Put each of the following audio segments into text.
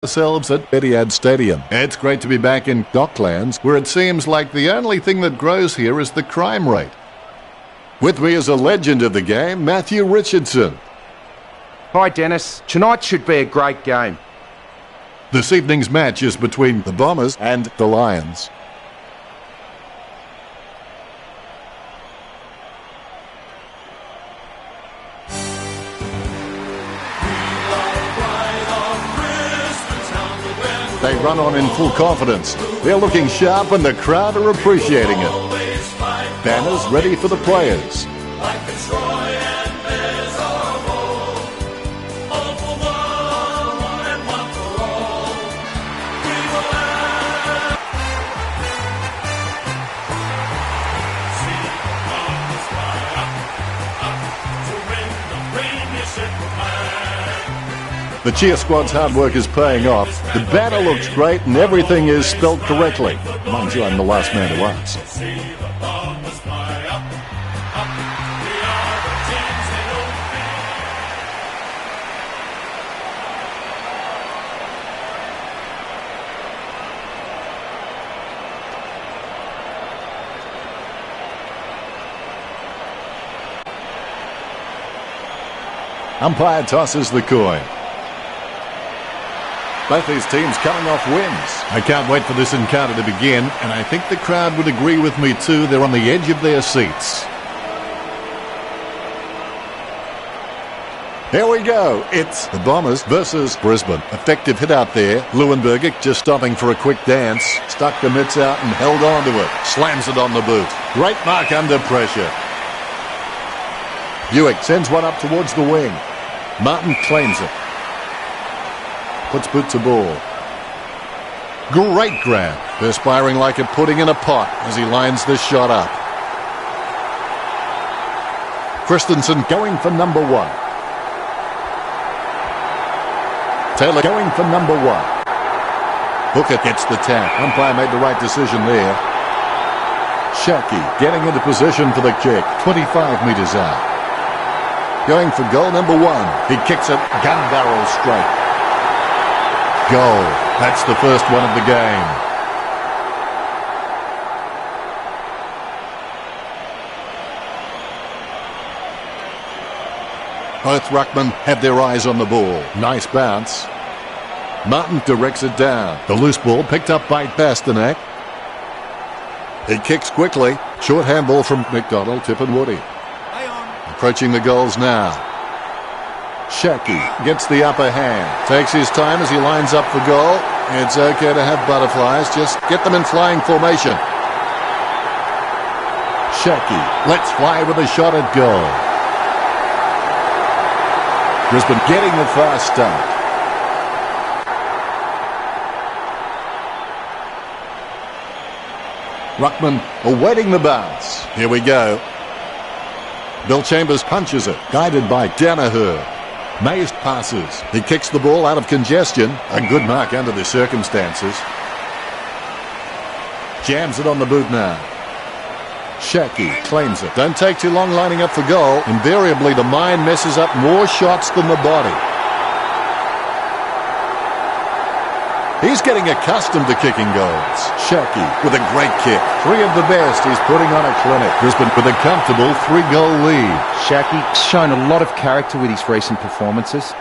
Ourselves at Etihad Stadium. It's great to be back in Docklands, where it seems like the only thing that grows here is the crime rate. With me is a legend of the game, Matthew Richardson. Hi Dennis, tonight should be a great game. This evening's match is between the Bombers and the Lions. They run on in full confidence. They're looking sharp and the crowd are appreciating it. Banners ready for the players. The cheer squad's hard work is paying off. The banner looks great and everything is spelled correctly. Mind you, I'm the last man to ask. Umpire tosses the coin. Both these teams coming off wins. I can't wait for this encounter to begin, and I think the crowd would agree with me too. They're on the edge of their seats. Here we go. It's the Bombers versus Brisbane. Effective hit out there. Leuenberger just stopping for a quick dance. Stuck the mitts out and held on to it. Slams it on the boot. Great mark under pressure. Buick sends one up towards the wing. Martin claims it. Puts boot to ball. Great Gran. Perspiring like a pudding in a pot as he lines this shot up. Christensen going for number one. Taylor going for number one. Hooker gets the tap. Umpire made the right decision there. Shaki getting into position for the kick. 25 metres out. Going for goal number one. He kicks it gun barrel straight. Goal. That's the first one of the game. Both ruckmen have their eyes on the ball. Nice bounce. Martin directs it down. The loose ball picked up by Bastanak. He kicks quickly. Short handball from McDonald, Tip and Woody. Approaching the goals now. Shaki gets the upper hand. Takes his time as he lines up for goal. It's okay to have butterflies. Just get them in flying formation. Shaki lets fly with a shot at goal. Brisbane getting the fast start. Ruckman awaiting the bounce. Here we go. Bill Chambers punches it, guided by Danaher. Mays passes. He kicks the ball out of congestion. A good mark under the circumstances. Jams it on the boot now. Shaki claims it. Don't take too long lining up for goal. Invariably, the mind messes up more shots than the body. He's getting accustomed to kicking goals. Shaki with a great kick. Three of the best. He's putting on a clinic. Brisbane with a comfortable 3-goal lead. Shaki's shown a lot of character with his recent performances.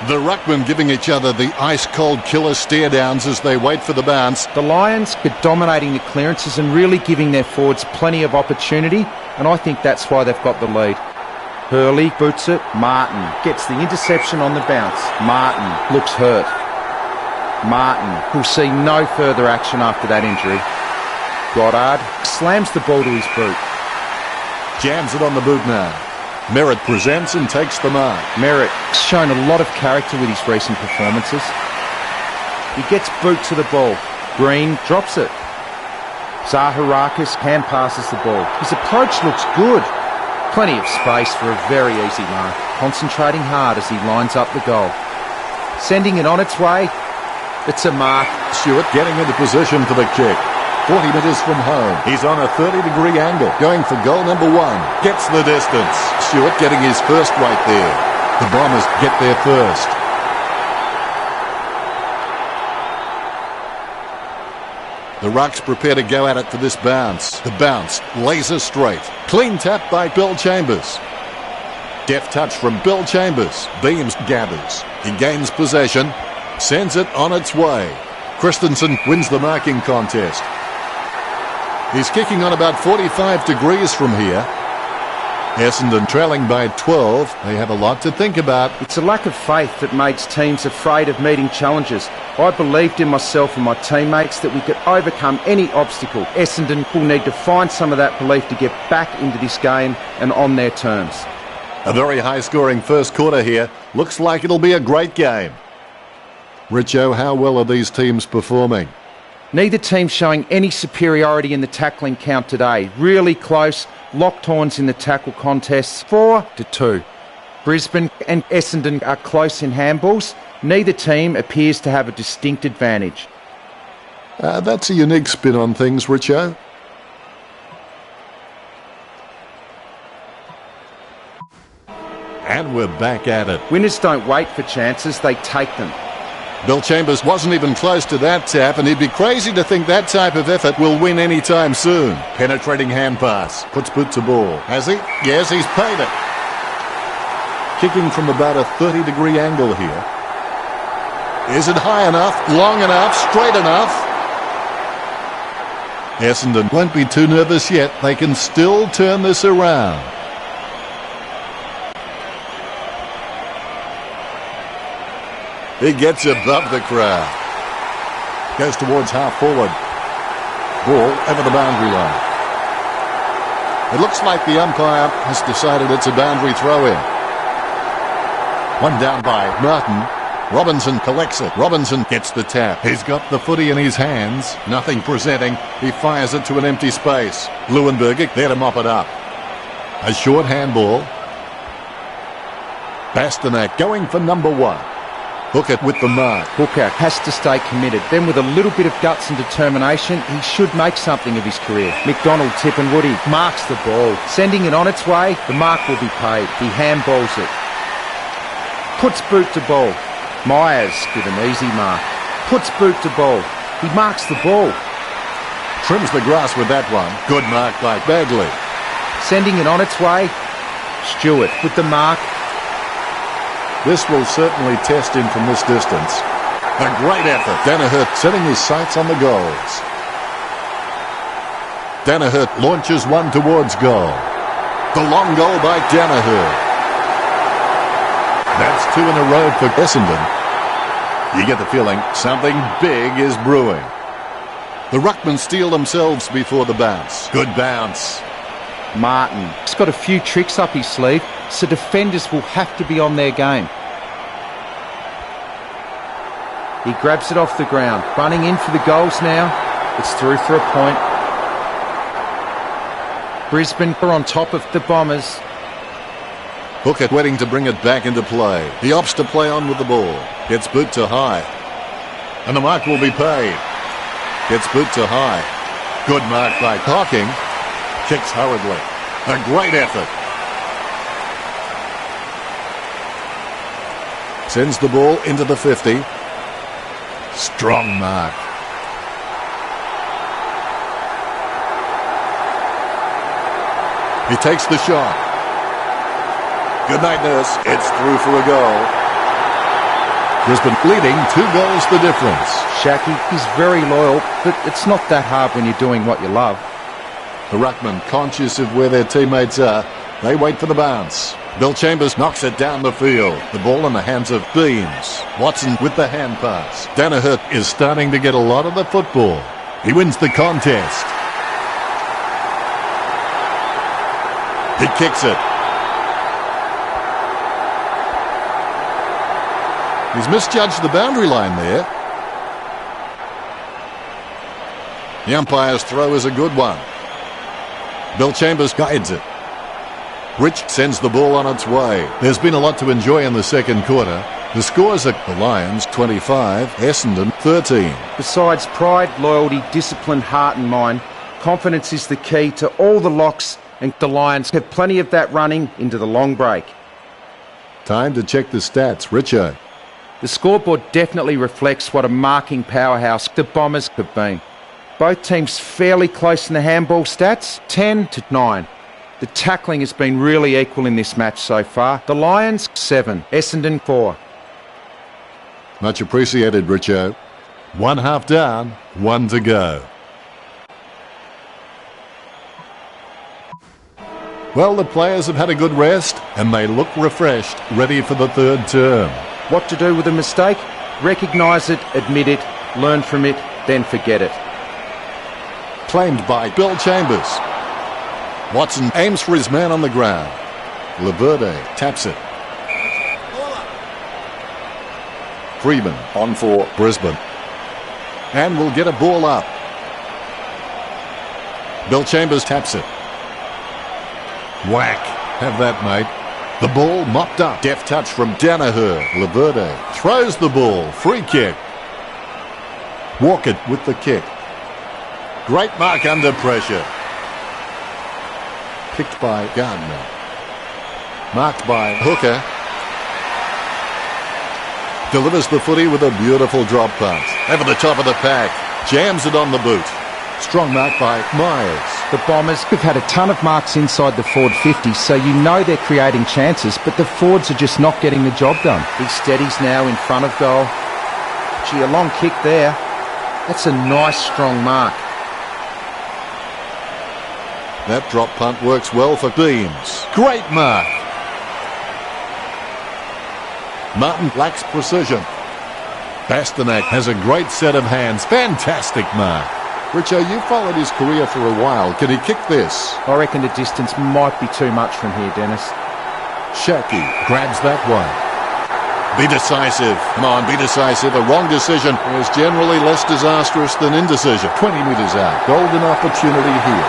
The ruckmen giving each other the ice-cold killer stare-downs as they wait for the bounce. The Lions are dominating the clearances and really giving their forwards plenty of opportunity, and I think that's why they've got the lead. Hurley boots it. Martin gets the interception on the bounce. Martin looks hurt. Martin will see no further action after that injury. Goddard slams the ball to his boot. Jams it on the boot now. Merritt presents and takes the mark. Merritt's shown a lot of character with his recent performances. He gets boot to the ball. Green drops it. Zaharakis hand passes the ball. His approach looks good. Plenty of space for a very easy mark. Concentrating hard as he lines up the goal. Sending it on its way. It's a mark. Stewart getting into position for the kick. 40 metres from home. He's on a 30-degree angle, going for goal number 1. Gets the distance. Stewart getting his first right there. The Bombers get there first. The Rucks prepare to go at it for this bounce. The bounce, laser straight. Clean tap by Bill Chambers. Deft touch from Bill Chambers. Beams gathers. He gains possession. Sends it on its way. Christensen wins the marking contest. He's kicking on about 45 degrees from here. Essendon trailing by 12. They have a lot to think about. It's a lack of faith that makes teams afraid of meeting challenges. I believed in myself and my teammates that we could overcome any obstacle. Essendon will need to find some of that belief to get back into this game and on their terms. A very high-scoring first quarter here. Looks like it'll be a great game. Richo, how well are these teams performing? Neither team showing any superiority in the tackling count today. Really close. Locked horns in the tackle contests, 4-2. Brisbane and Essendon are close in handballs. Neither team appears to have a distinct advantage. That's a unique spin on things, Richo. And we're back at it. Winners don't wait for chances, they take them. Bill Chambers wasn't even close to that tap, and he'd be crazy to think that type of effort will win any time soon. Penetrating hand pass. Puts boot to ball. Has he? Yes, he's paid it. Kicking from about a 30-degree angle here. Is it high enough, long enough, straight enough? Essendon won't be too nervous yet. They can still turn this around. He gets above the crowd. Goes towards half forward. Ball over the boundary line. It looks like the umpire has decided it's a boundary throw-in. One down by Martin. Robinson collects it. Robinson gets the tap. He's got the footy in his hands. Nothing presenting. He fires it to an empty space. Leuenberger there to mop it up. A short handball. Bastanak going for number 1. Hooker with the mark. Hooker has to stay committed. Then with a little bit of guts and determination, he should make something of his career. McDonald, Tip and Woody marks the ball. Sending it on its way, the mark will be paid. He handballs it. Puts boot to ball. Myers with an easy mark. Puts boot to ball. He marks the ball. Trims the grass with that one. Good mark by Bagley. Sending it on its way. Stewart with the mark. This will certainly test him from this distance. A great effort. Danaher setting his sights on the goals. Danaher launches one towards goal. The long goal by Danaher. That's 2 in a row for Essendon. You get the feeling something big is brewing. The Ruckmen steel themselves before the bounce. Good bounce. Martin. He's got a few tricks up his sleeve, so defenders will have to be on their game. He grabs it off the ground, running in for the goals now. It's through for a point. Brisbane are on top of the Bombers. Hooker waiting to bring it back into play. He opts to play on with the ball. Gets boot to high. And the mark will be paid. Gets boot to high. Good mark by Hawking. Kicks hurriedly. A great effort. Sends the ball into the 50. Strong mark. He takes the shot. Good night, nurse. It's through for a goal. Brisbane leading 2 goals the difference. Shaki is very loyal, but it's not that hard when you're doing what you love. The Ruckmen, conscious of where their teammates are, they wait for the bounce. Bill Chambers knocks it down the field. The ball in the hands of Beams. Watson with the hand pass. Danaher is starting to get a lot of the football. He wins the contest. He kicks it. He's misjudged the boundary line there. The umpire's throw is a good one. Bill Chambers guides it. Rich sends the ball on its way. There's been a lot to enjoy in the second quarter. The scores are the Lions 25, Essendon 13. Besides pride, loyalty, discipline, heart and mind, confidence is the key to all the locks, and the Lions have plenty of that running into the long break. Time to check the stats. Richo. The scoreboard definitely reflects what a marking powerhouse the Bombers have been. Both teams fairly close in the handball stats, 10-9. The tackling has been really equal in this match so far. The Lions, 7. Essendon, 4. Much appreciated, Richo. 1 half down, 1 to go. Well, the players have had a good rest and they look refreshed, ready for the third term. What to do with a mistake? Recognise it, admit it, learn from it, then forget it. Claimed by Bill Chambers. Watson aims for his man on the ground. Laverde taps it. Freeman on for Brisbane. And will get a ball up. Bill Chambers taps it. Whack. Have that, mate. The ball mopped up. Deft touch from Danaher. Laverde throws the ball. Free kick. Walker with the kick. Great mark under pressure. Picked by Gardner. Marked by Hooker. Delivers the footy with a beautiful drop pass. Over the top of the pack. Jams it on the boot. Strong mark by Myers. The Bombers have had a ton of marks inside the forward 50, so you know they're creating chances, but the forwards are just not getting the job done. He steadies now in front of goal. Gee, a long kick there. That's a nice strong mark. That drop punt works well for Beams. Great mark. Martin lacks precision. Bastanak has a great set of hands. Fantastic mark. Richo, you followed his career for a while. Can he kick this? I reckon the distance might be too much from here, Dennis. Shaki grabs that one. Be decisive. Come on, be decisive. A wrong decision is generally less disastrous than indecision. 20 metres out. Golden opportunity here.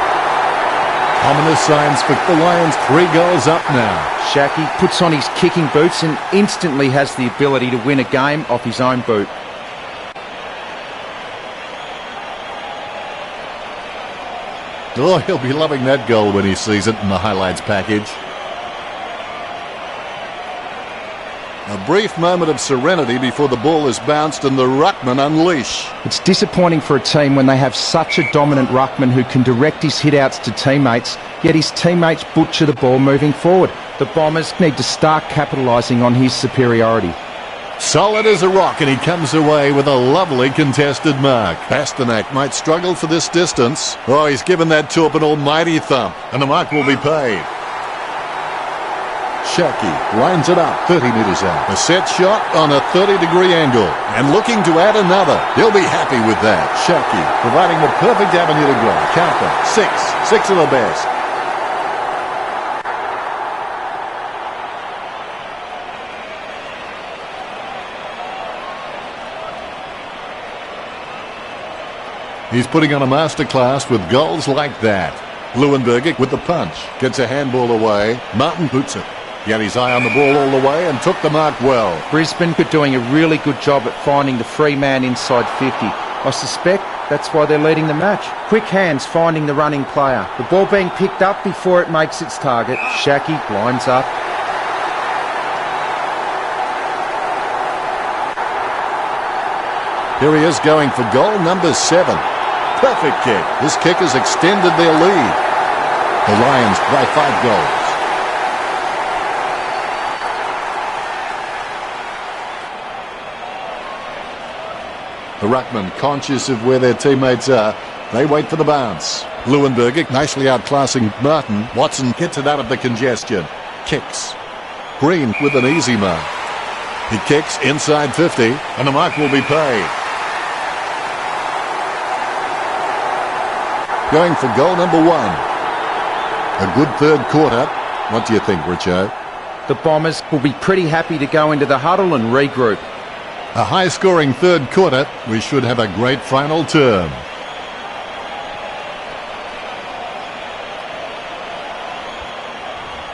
Ominous signs for the Lions. 3 goals up now. Shaki puts on his kicking boots and instantly has the ability to win a game off his own boot. Oh, he'll be loving that goal when he sees it in the highlights package. A brief moment of serenity before the ball is bounced and the ruckman unleash. It's disappointing for a team when they have such a dominant ruckman who can direct his hit-outs to teammates, yet his teammates butcher the ball moving forward. The Bombers need to start capitalising on his superiority. Solid as a rock, and he comes away with a lovely contested mark. Bastanak might struggle for this distance. Oh, he's given that Torp an almighty thump, and the mark will be paid. Shaki lines it up 30 metres out. A set shot on a 30-degree angle, and looking to add another. He'll be happy with that. Shaki providing the perfect avenue to go. Counter, 6 of the best. He's putting on a masterclass with goals like that. Leuenberger with the punch. Gets a handball away. Martin boots it. He had his eye on the ball all the way and took the mark well. Brisbane are doing a really good job at finding the free man inside 50. I suspect that's why they're leading the match. Quick hands finding the running player. The ball being picked up before it makes its target. Shaki lines up. Here he is going for goal number 7. Perfect kick. This kick has extended their lead. The Lions by 5 goals. The ruckman, conscious of where their teammates are, they wait for the bounce. Leuenberger nicely outclassing Martin. Watson gets it out of the congestion. Kicks. Green with an easy mark. He kicks inside 50, and the mark will be paid. Going for goal number 1. A good third quarter. What do you think, Richo? The Bombers will be pretty happy to go into the huddle and regroup. A high-scoring third quarter. We should have a great final term.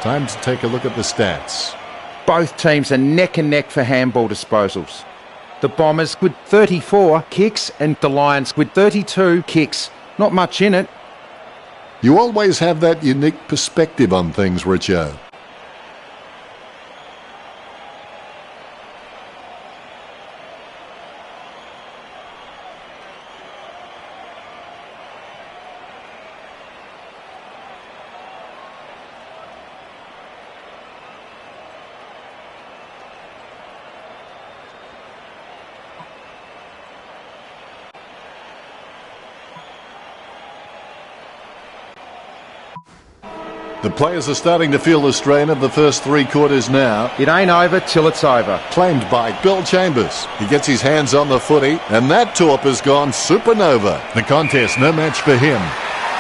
Time to take a look at the stats. Both teams are neck and neck for handball disposals. The Bombers with 34 kicks and the Lions with 32 kicks. Not much in it. You always have that unique perspective on things, Richo. The players are starting to feel the strain of the first 3 quarters now. It ain't over till it's over. Claimed by Bill Chambers. He gets his hands on the footy, and that torp has gone supernova. The contest, no match for him.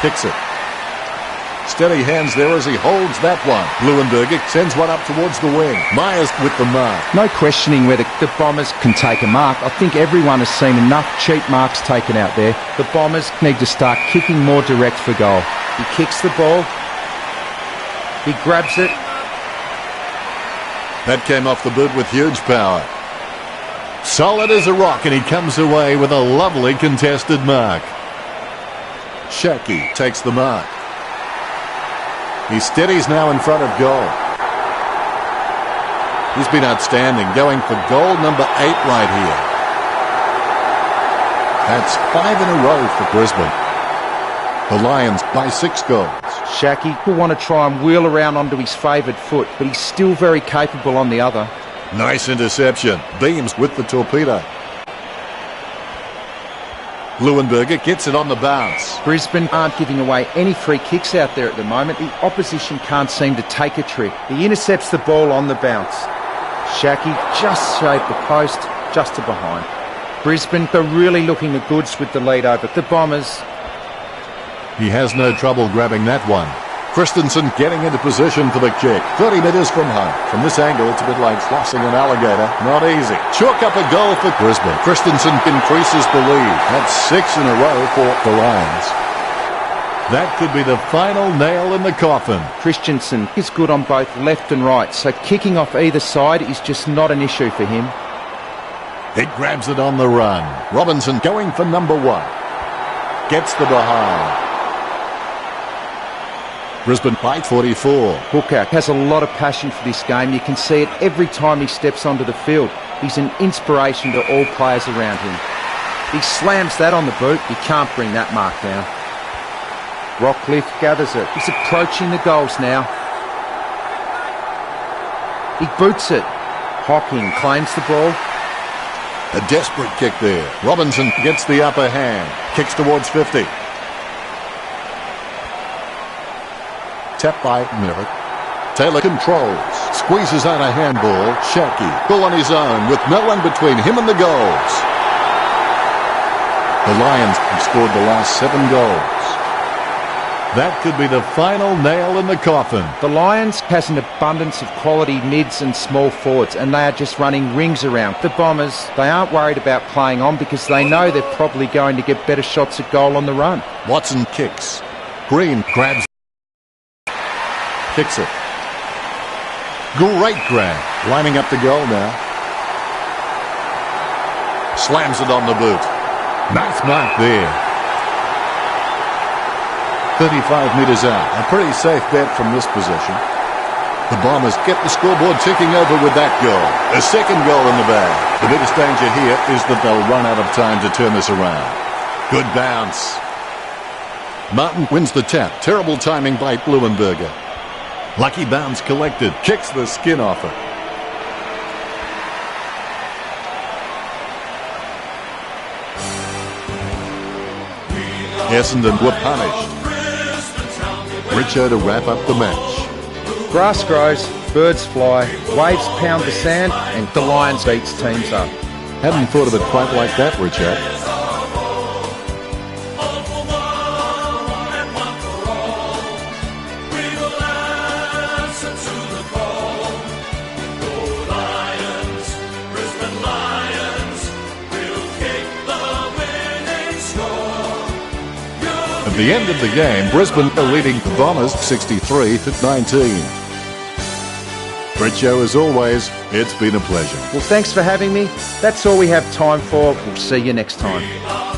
Kicks it. Steady hands there as he holds that one. Leuenberger sends one up towards the wing. Myers with the mark. No questioning whether the Bombers can take a mark. I think everyone has seen enough cheap marks taken out there. The Bombers need to start kicking more direct for goal. He kicks the ball. He grabs it. That came off the boot with huge power. Solid as a rock, and he comes away with a lovely contested mark. Shackey takes the mark. He steadies now in front of goal. He's been outstanding, going for goal number 8 right here. That's 5 in a row for Brisbane. The Lions by 6 goals. Shackey will want to try and wheel around onto his favoured foot, but he's still very capable on the other. Nice interception. Beams with the torpedo. Leuenberger gets it on the bounce. Brisbane aren't giving away any free kicks out there at the moment. The opposition can't seem to take a trick. He intercepts the ball on the bounce. Shackey just shaved the post, just to behind. Brisbane are really looking the goods with the lead over the Bombers. He has no trouble grabbing that one. Christensen getting into position for the kick. 30 metres from home. From this angle, it's a bit like flossing an alligator. Not easy. Chalk up a goal for Brisbane. Christensen increases the lead. That's 6 in a row for the Lions. That could be the final nail in the coffin. Christensen is good on both left and right, so kicking off either side is just not an issue for him. It grabs it on the run. Robinson going for number 1. Gets the behind. Brisbane by 44. Hooker has a lot of passion for this game. You can see it every time he steps onto the field. He's an inspiration to all players around him. He slams that on the boot. You can't bring that mark down. Rockcliffe gathers it. He's approaching the goals now. He boots it. Hocking claims the ball. A desperate kick there. Robinson gets the upper hand. Kicks towards 50. Tapped by Merritt. Taylor controls. Squeezes out a handball. Shackey. Goal on his own with no one between him and the goals. The Lions have scored the last 7 goals. That could be the final nail in the coffin. The Lions has an abundance of quality mids and small forwards, and they are just running rings around. The Bombers, they aren't worried about playing on because they know they're probably going to get better shots at goal on the run. Watson kicks. Green grabs. Kicks it. Great Gran. Lining up the goal now. Slams it on the boot. Nice mark there. 35 metres out. A pretty safe bet from this position. The Bombers get the scoreboard ticking over with that goal. A second goal in the bag. The biggest danger here is that they'll run out of time to turn this around. Good bounce. Martin wins the tap. Terrible timing by Leuenberger. Lucky bounce collected. Kicks the skin off it. Essendon were punished. Richo to wrap up the match. Grass grows, birds fly, waves pound the sand, and the Lions beats teams up. Hadn't thought of it quite like that, Richo. At the end of the game, Brisbane are leading the Bombers 63-19. Britcho, as always, it's been a pleasure. Well, thanks for having me. That's all we have time for. We'll see you next time.